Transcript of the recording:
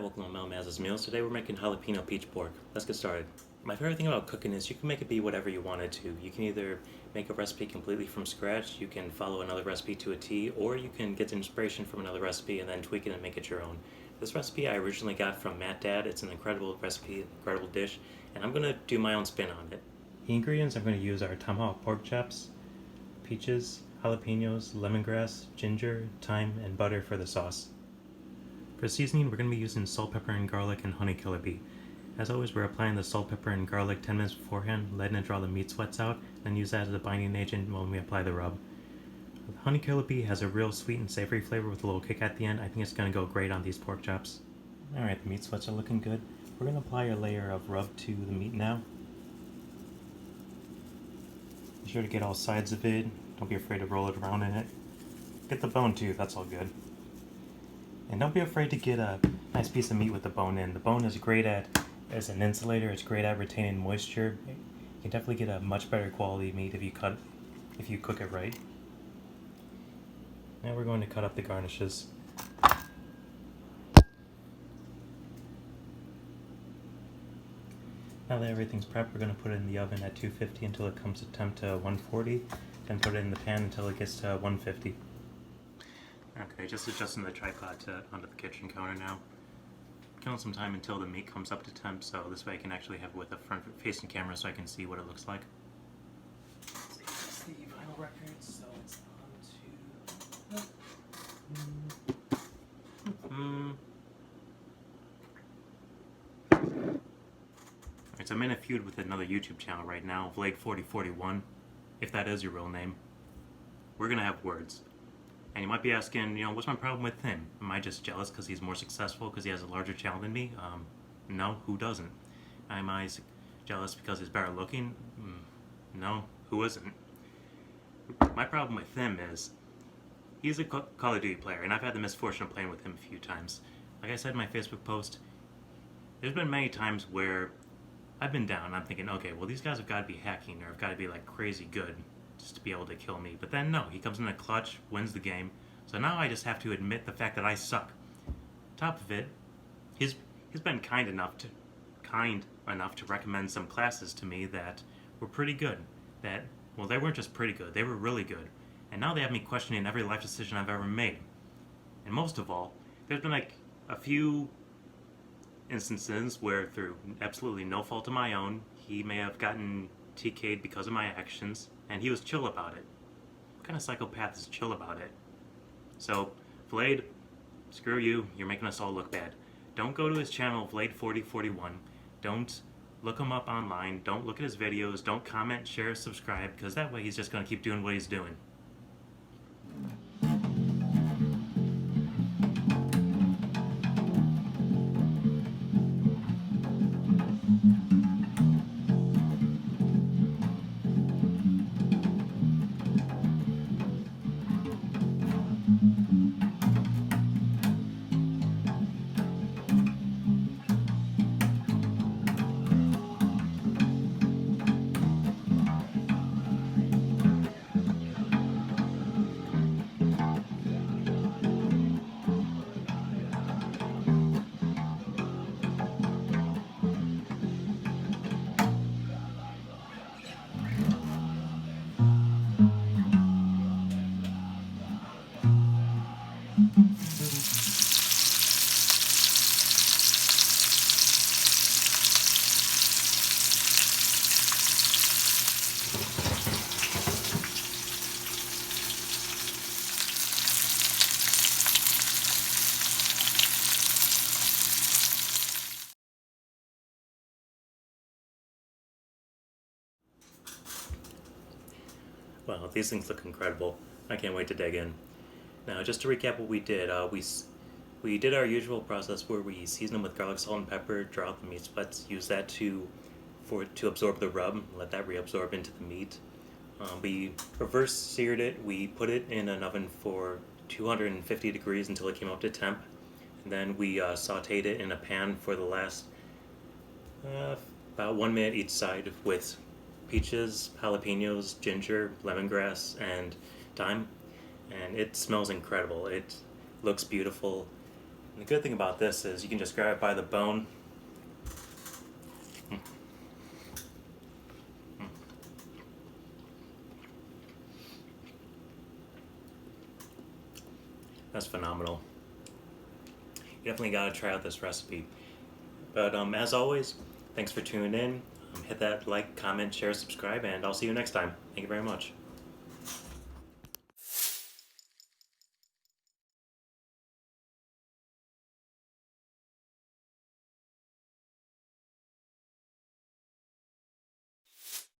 welcome to MattDad's Meals. Today we're making jalapeno peach pork. Let's get started. My favorite thing about cooking is you can make it be whatever you want it to. You can either make a recipe completely from scratch, you can follow another recipe to a T, or you can get inspiration from another recipe and then tweak it and make it your own. This recipe I originally got from MattDad. It's an incredible recipe, incredible dish, and I'm going to do my own spin on it. The ingredients I'm going to use are Tomahawk Pork Chops, peaches, jalapenos, lemongrass, ginger, thyme, and butter for the sauce. For seasoning, we're going to be using salt, pepper, and garlic, and honey killer bee. As always, we're applying the salt, pepper, and garlic 10 minutes beforehand, letting it draw the meat sweats out, and use that as a binding agent when we apply the rub. The honey killer bee has a real sweet and savory flavor with a little kick at the end. I think it's going to go great on these pork chops. Alright, the meat sweats are looking good. We're going to apply a layer of rub to the meat now. Be sure to get all sides of it. Don't be afraid to roll it around in it. Get the bone too, that's all good. And don't be afraid to get a nice piece of meat with the bone in. The bone is great as an insulator. It's great at retaining moisture. You can definitely get a much better quality meat if you cook it right. Now we're going to cut up the garnishes. Now that everything's prepped, we're going to put it in the oven at 250 until it comes to temp to 140. Then put it in the pan until it gets to 150. Okay, just adjusting the tripod onto the kitchen counter now. Killing some time until the meat comes up to temp, so this way I can actually have it with a front-facing camera so I can see what it looks like. It's the vinyl record, so it's on to... Alright, so I'm in a feud with another YouTube channel right now, Vlade4041, if that is your real name. We're gonna have words. And you might be asking, what's my problem with him? Am I just jealous because he's more successful, because he has a larger channel than me? No, who doesn't? Am I jealous because he's better looking? No, who isn't? My problem with him is, he's a Call of Duty player, and I've had the misfortune of playing with him a few times. Like I said in my Facebook post, there's been many times where I've been down and I'm thinking, okay, well these guys have got to be hacking, or have got to be like crazy good just to be able to kill me. But then no, he comes in a clutch, wins the game. So now I just have to admit the fact that I suck. Top of it, he's been kind enough to recommend some classes to me that were pretty good. Well, they weren't just pretty good, they were really good. And now they have me questioning every life decision I've ever made. And most of all, there's been like a few instances where, through absolutely no fault of my own, he may have gotten TK'd because of my actions, and he was chill about it. What kind of psychopath is chill about it? So, Vlade, screw you, you're making us all look bad. Don't go to his channel, Vlade4041. Don't look him up online, don't look at his videos, don't comment, share, subscribe, because that way he's just going to keep doing what he's doing. Wow, these things look incredible. I can't wait to dig in. Now, just to recap what we did, we did our usual process where we season them with garlic, salt, and pepper, draw out the meat splits, use that to absorb the rub, let that reabsorb into the meat. We reverse seared it. We put it in an oven for 250 degrees until it came up to temp. And then we sauteed it in a pan for the last about 1 minute each side with peaches, jalapenos, ginger, lemongrass, and thyme. And it smells incredible. It looks beautiful. And the good thing about this is you can just grab it by the bone. That's phenomenal. You definitely gotta try out this recipe. But as always, thanks for tuning in. Hit that like, comment, share, subscribe, and I'll see you next time. Thank you very much.